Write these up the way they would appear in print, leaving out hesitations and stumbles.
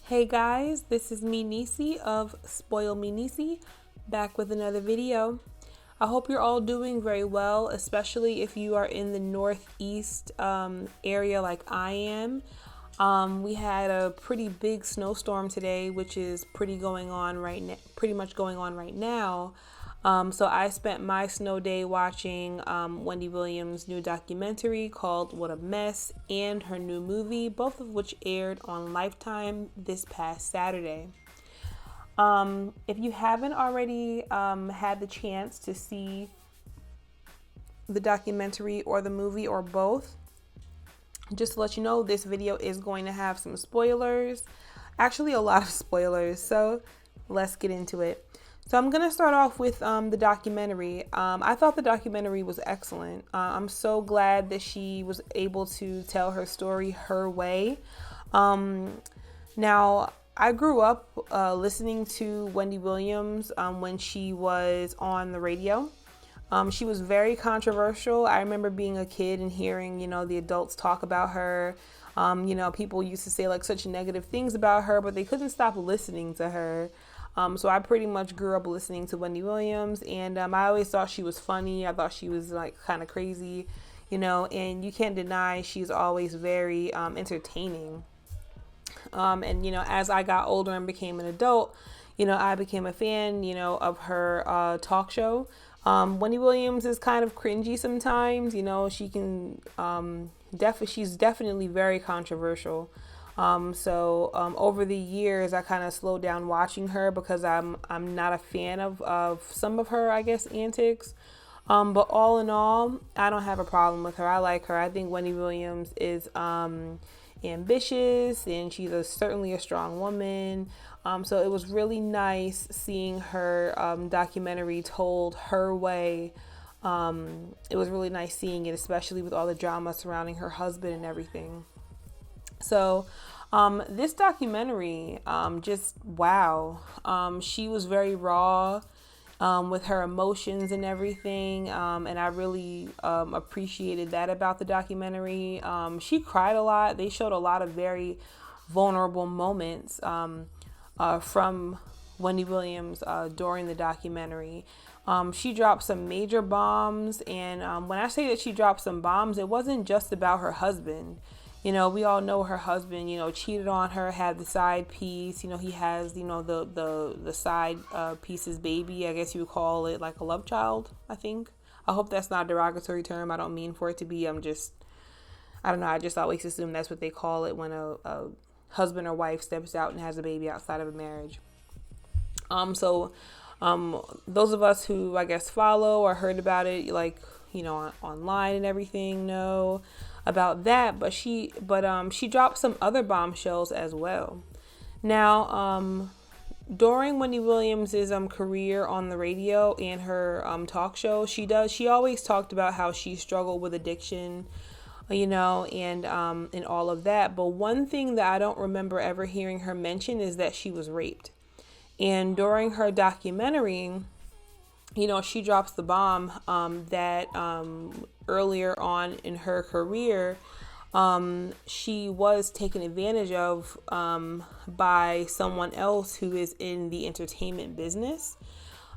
Hey guys, this is me Nisi of Spoil Me Nisi, back with another video. I hope you're all doing very well, especially if you are in the northeast area like I am. We had a pretty big snowstorm today, which is pretty much going on right now. So I spent my snow day watching Wendy Williams' new documentary called What a Mess and her new movie, both of which aired on Lifetime this past Saturday. If you haven't already had the chance to see the documentary or the movie or both, just to let you know, this video is going to have some spoilers. Actually, a lot of spoilers. So let's get into it. So I'm going to start off with the documentary. I thought the documentary was excellent. I'm so glad that she was able to tell her story her way. Now, I grew up listening to Wendy Williams when she was on the radio. She was very controversial. I remember being a kid and hearing, the adults talk about her. People used to say like such negative things about her, but they couldn't stop listening to her. So I pretty much grew up listening to Wendy Williams, and I always thought she was funny. I thought she was like kind of crazy, and you can't deny she's always very entertaining. As I got older and became an adult, I became a fan, of her talk show. Wendy Williams is kind of cringy sometimes, she can, she's definitely very controversial. Over the years, I kind of slowed down watching her because I'm not a fan of some of her, I guess, antics. But all in all, I don't have a problem with her. I like her. I think Wendy Williams is ambitious, and she's certainly a strong woman. So it was really nice seeing her documentary told her way. It was really nice seeing it, especially with all the drama surrounding her husband and everything. So this documentary, just wow. She was very raw with her emotions and everything, and I really appreciated that about the documentary. She cried a lot. They showed a lot of very vulnerable moments from Wendy Williams during the documentary. She dropped some major bombs, and when I say that she dropped some bombs, it wasn't just about her husband. We all know her husband, cheated on her, had the side piece. He has, the side piece's baby. I guess you would call it like a love child, I think. I hope that's not a derogatory term. I don't mean for it to be. I don't know. I just always assume that's what they call it when a husband or wife steps out and has a baby outside of a marriage. Those of us who, I guess, follow or heard about it, like, online and everything, know about that, but she dropped some other bombshells as well. Now, during Wendy Williams's career on the radio and her talk show, she always talked about how she struggled with addiction, and all of that. But one thing that I don't remember ever hearing her mention is that she was raped. And during her documentary, she drops the bomb that earlier on in her career, she was taken advantage of by someone else who is in the entertainment business.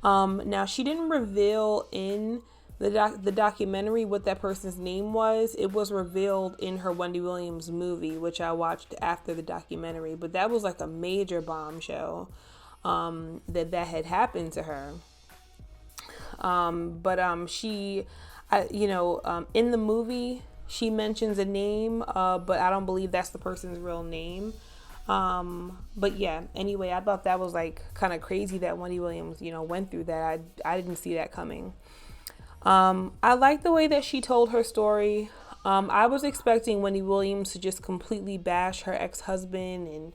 Now, she didn't reveal in the documentary what that person's name was. It was revealed in her Wendy Williams movie, which I watched after the documentary. But that was like a major bombshell that had happened to her. In the movie, she mentions a name, but I don't believe that's the person's real name. But yeah, anyway, I thought that was like kind of crazy that Wendy Williams, went through that. I didn't see that coming. I like the way that she told her story. I was expecting Wendy Williams to just completely bash her ex-husband and,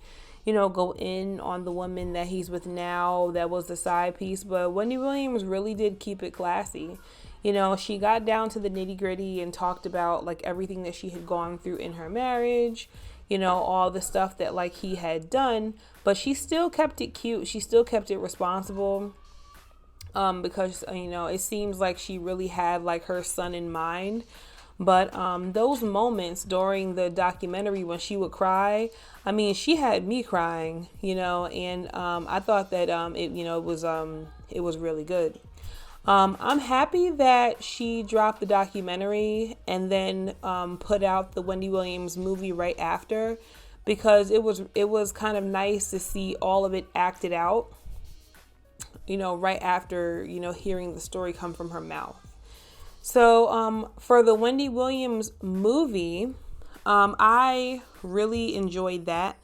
go in on the woman that he's with now that was the side piece. But Wendy Williams really did keep it classy. She got down to the nitty gritty and talked about like everything that she had gone through in her marriage, all the stuff that like he had done, but she still kept it cute. She still kept it responsible. Because, it seems like she really had like her son in mind. But those moments during the documentary when she would cry, I mean, she had me crying, and I thought that it was really good. I'm happy that she dropped the documentary and then put out the Wendy Williams movie right after, because it was kind of nice to see all of it acted out, right after, hearing the story come from her mouth. So for the Wendy Williams movie, I really enjoyed that.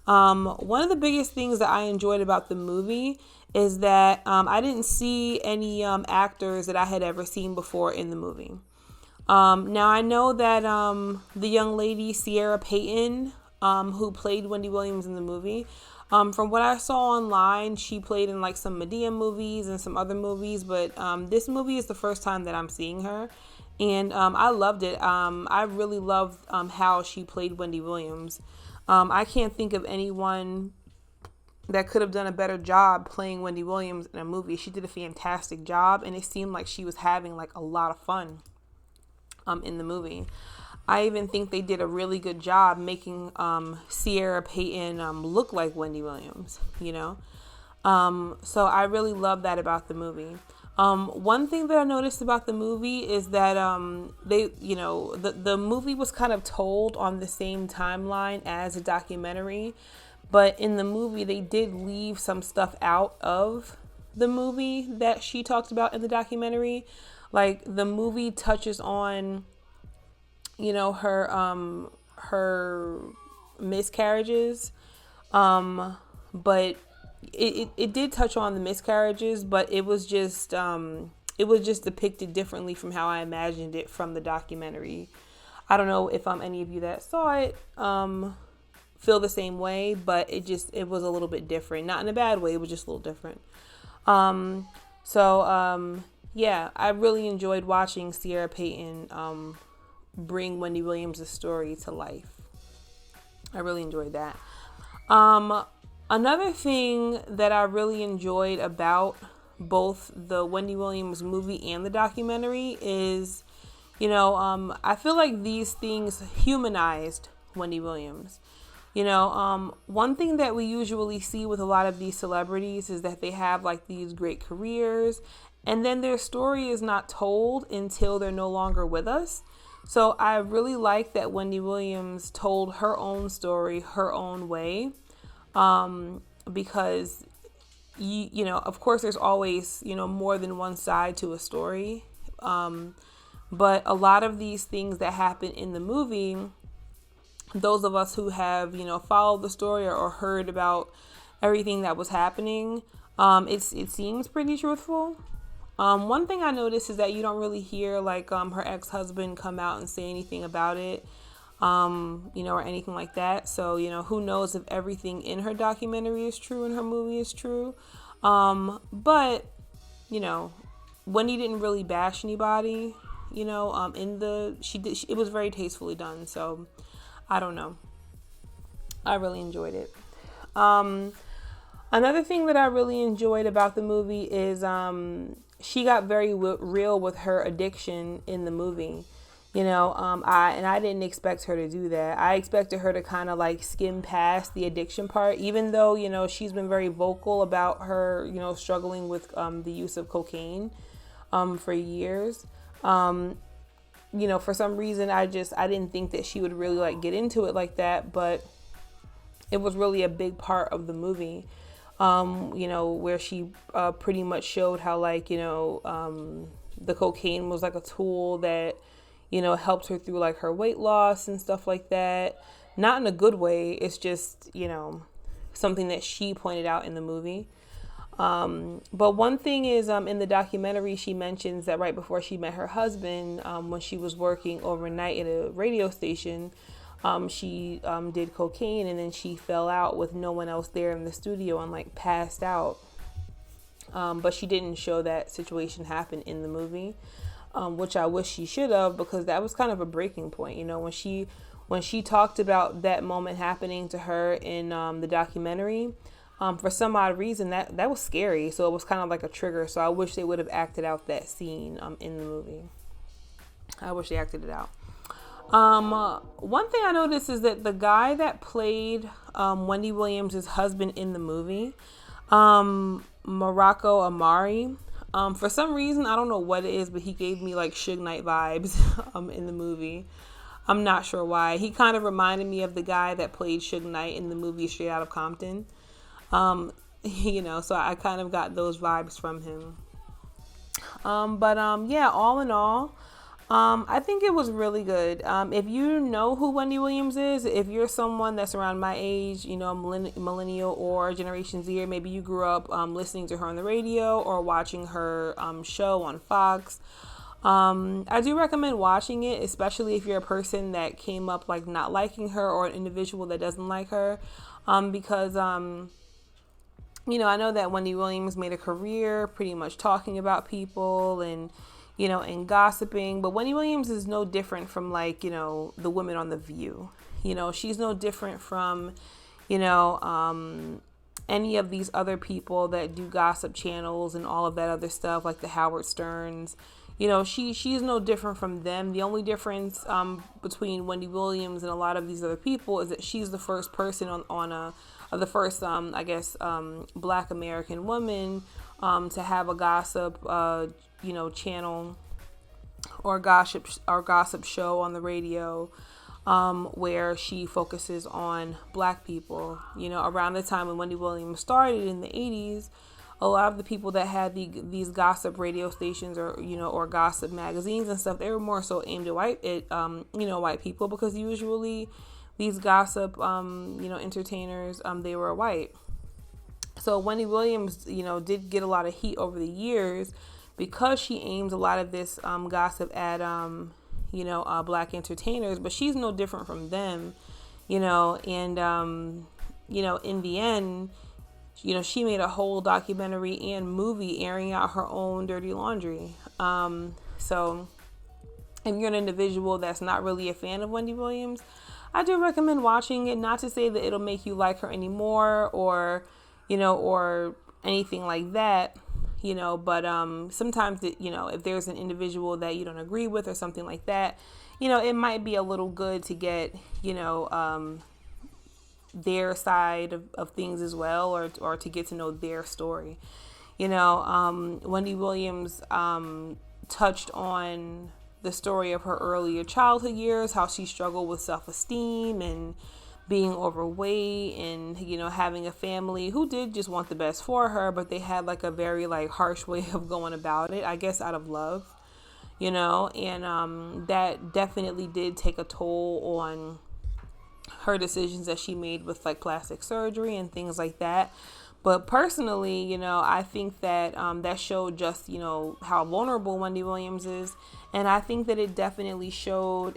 One of the biggest things that I enjoyed about the movie is that I didn't see any actors that I had ever seen before in the movie. Now I know that the young lady, Sierra Payton, who played Wendy Williams in the movie, from what I saw online, she played in like some Medea movies and some other movies, but this movie is the first time that I'm seeing her, and I loved it. I really loved how she played Wendy Williams. I can't think of anyone that could have done a better job playing Wendy Williams in a movie. She did a fantastic job, and it seemed like she was having like a lot of fun in the movie. I even think they did a really good job making Sierra Payton look like Wendy Williams, So I really love that about the movie. One thing that I noticed about the movie is that the movie was kind of told on the same timeline as a documentary, but in the movie they did leave some stuff out of the movie that she talked about in the documentary. Like the movie touches on her miscarriages, but it did touch on the miscarriages, but it was just depicted differently from how I imagined it from the documentary. I don't know if any of you that saw it feel the same way, but it was a little bit different. Not in a bad way, it was just a little different. Yeah, I really enjoyed watching Sierra Payton bring Wendy Williams' story to life. I really enjoyed that. Another thing that I really enjoyed about both the Wendy Williams movie and the documentary is, I feel like these things humanized Wendy Williams. One thing that we usually see with a lot of these celebrities is that they have like these great careers, and then their story is not told until they're no longer with us. So I really like that Wendy Williams told her own story her own way, because of course there's always more than one side to a story, but a lot of these things that happen in the movie, those of us who have followed the story or heard about everything that was happening, it seems pretty truthful. One thing I noticed is that you don't really hear like her ex-husband come out and say anything about it, or anything like that. So, who knows if everything in her documentary is true and her movie is true. But, Wendy didn't really bash anybody, it was very tastefully done. So I don't know. I really enjoyed it. Another thing that I really enjoyed about the movie is, she got very real with her addiction in the movie, I didn't expect her to do that. I expected her to kind of like skim past the addiction part, even though, she's been very vocal about her, struggling with the use of cocaine for years. For some reason, I didn't think that she would really like get into it like that, but it was really a big part of the movie. Where she pretty much showed how like, the cocaine was like a tool that, helped her through like her weight loss and stuff like that. Not in a good way. It's just, something that she pointed out in the movie. But one thing is, in the documentary, she mentions that right before she met her husband, when she was working overnight at a radio station, she did cocaine, and then she fell out with no one else there in the studio and like passed out. But she didn't show that situation happen in the movie, which I wish she should have, because that was kind of a breaking point. When she talked about that moment happening to her in the documentary, for some odd reason that was scary. So it was kind of like a trigger. So I wish they would have acted out that scene in the movie. I wish they acted it out. One thing I noticed is that the guy that played Wendy Williams' husband in the movie, Morocco Amari, for some reason, I don't know what it is, but he gave me like Suge Knight vibes in the movie. I'm not sure why. He kind of reminded me of the guy that played Suge Knight in the movie Straight Outta Compton. So I kind of got those vibes from him. Yeah, all in all, I think it was really good. If you know who Wendy Williams is, if you're someone that's around my age, millennial or Generation Z, or maybe you grew up listening to her on the radio or watching her show on Fox, I do recommend watching it, especially if you're a person that came up like not liking her or an individual that doesn't like her, because I know that Wendy Williams made a career pretty much talking about people and gossiping, but Wendy Williams is no different from the women on The View. She's no different from any of these other people that do gossip channels and all of that other stuff, like the Howard Sterns. She's no different from them. The only difference between Wendy Williams and a lot of these other people is that she's the first person the first Black American woman to have a gossip channel or gossip show on the radio, where she focuses on Black people. Around the time when Wendy Williams started in the 80s, a lot of the people that had these gossip radio stations or gossip magazines and stuff, they were more so aimed at white people, because usually these gossip entertainers, they were white. So Wendy Williams did get a lot of heat over the years because she aims a lot of this gossip at Black entertainers, but she's no different from them. In the end, she made a whole documentary and movie airing out her own dirty laundry. So if you're an individual that's not really a fan of Wendy Williams, I do recommend watching it. Not to say that it'll make you like her anymore or anything like that, but sometimes if there's an individual that you don't agree with or something like that, it might be a little good to get, their side of things as well, or to get to know their story. Wendy Williams touched on the story of her earlier childhood years, how she struggled with self-esteem and being overweight and, having a family who did just want the best for her, but they had like a very harsh way of going about it, I guess out of love, and that definitely did take a toll on her decisions that she made with plastic surgery and things like that. But personally, I think that that showed just, how vulnerable Wendy Williams is. And I think that it definitely shed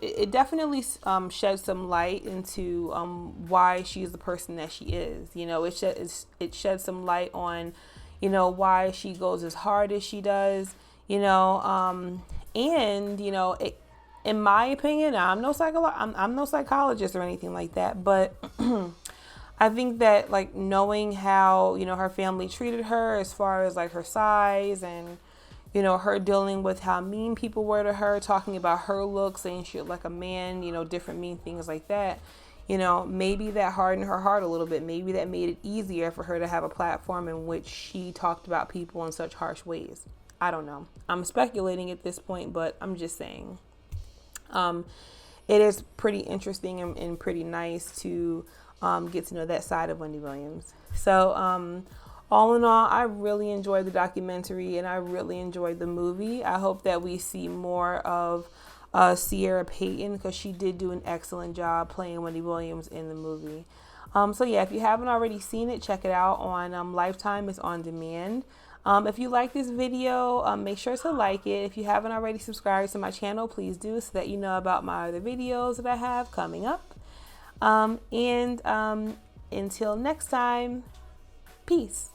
some light into why she's the person that she is. It shed some light on, why she goes as hard as she does, and, in my opinion, I'm no psychologist or anything like that, but I think that knowing how her family treated her as far as her size and her dealing with how mean people were to her, talking about her looks, saying she looked like a man, different mean things like that, maybe that hardened her heart a little bit. Maybe that made it easier for her to have a platform in which she talked about people in such harsh ways. I don't know. I'm speculating at this point, but I'm just saying. It is pretty interesting and pretty nice to get to know that side of Wendy Williams. So all in all, I really enjoyed the documentary and I really enjoyed the movie. I hope that we see more of Sierra Payton, because she did do an excellent job playing Wendy Williams in the movie. So yeah, if you haven't already seen it, check it out on Lifetime. It's on demand. If you like this video, make sure to like it. If you haven't already subscribed to my channel, please do, so that you know about my other videos that I have coming up. Until next time, peace.